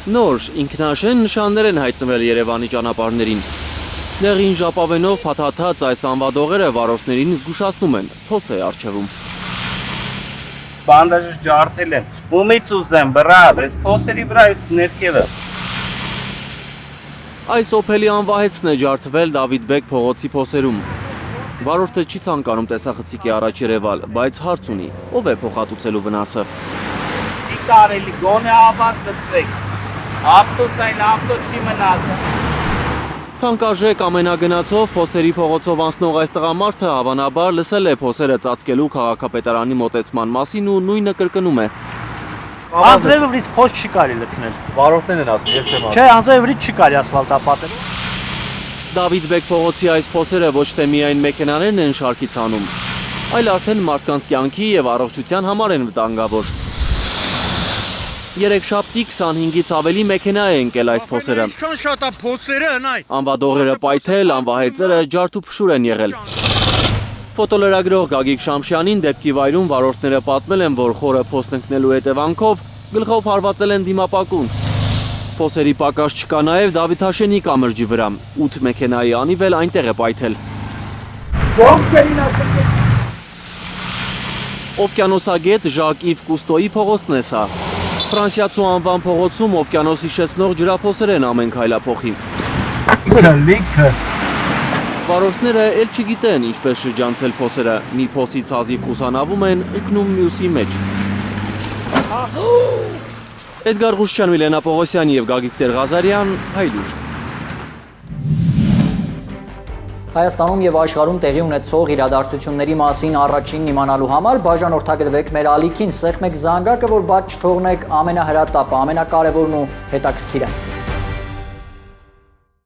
Նոր ինքնաշեն նշաններ են հայտնվել Երևանի ճանապարհներին։ Դեղին ժապավենով փաթաթած այս անվադողերը վարորդներին զգուշացնում են, փոս է առջևում։ Բանդաժը ջարդել են, ումից ուզեմ, բրավ, ես փոսերի վրա ես ներքևը։ Այս օփելի անվահեցն է ջարդվել Դավիթ Բեկ փողոցի փոսերում։ Վարորդը չի ցանկանում տեսախցիկի առաջ երևալ, բայց հարց ունի, ով է փոխհատուցելու վնասը։ Չի կարելի, գոնե ավազ դրվեք, ափսոս այն ավտո չի մնացել։ Թանկարժեք ամենագնացով փոսերի փողոցով անցնող այս տղամարդը հավանաբար լսել է փոսերը ծածկելու քաղաքապետարանի մոտեցման մասին ու նույնը կրկնում է։ Անձրևից փոս չի կարելի լցնել։ Վարորդներն են ասում, ես չեմ ասում։ Չէ, անձրևից չի կարելի ասֆալտապատել։ Դավիթ Բեկ փողոցի այս փոսերը ոչ թե միայն մեքենաներն են շարքից հանում, այլ արդեն մարդկանց կյանքի եւ առողջության համար են վտանգավոր։ Երեքշաբթի 25-ից ավելի մեքենա է ընկել այս փոսերը։ Ինչքան շատ է փոսերը հնայ։ Անվադողերը պայթել, անվահեցերը ջարդուփշուր են եղել։ Ֆոտոլրագրող Գագիկ Շամշյանին դեպքի վայրում վարորդները պատմել են, որ խորը փոստ ընկնելու հետևանքով գլխով հարվածել են դիմապակուն։ Փոսերի պակաս չկա նաև Դավիթաշենի կամրջի վրա, 8 մեքենայի անիվել այնտեղ է պայթել։ Օվկիանոսագետ Ժակ-Իվ Կուստոյի փողոցն է սա։ Ֆրանսիացու անվան փողոցում օվկիանոս հիշեցնող ջրափոսեր են ամեն քայլափոխի։ Սրա լիքը։ Վարորդները էլ չգիտեն ինչպես շրջանցել փոսերը, մի փոսից հազիվ խուսանավում են, ընկնում մյուսի մեջ։ Էդգար Ղուշչյան, Միլենա Պողոսյան և Գագիկ Տեր-Ղազարյան, Հայլուր։ Հայաստանում և աշխարհում տեղի ունեցող իրադարձությունների մասին առաջինն իմանալու համար բաժանորդագրվեք մեր ալիքին, սեղմեք զանգակը, որ բաց չթողնեք ամենահրատապը, ամենակարևորն ու հետաքրքիրը։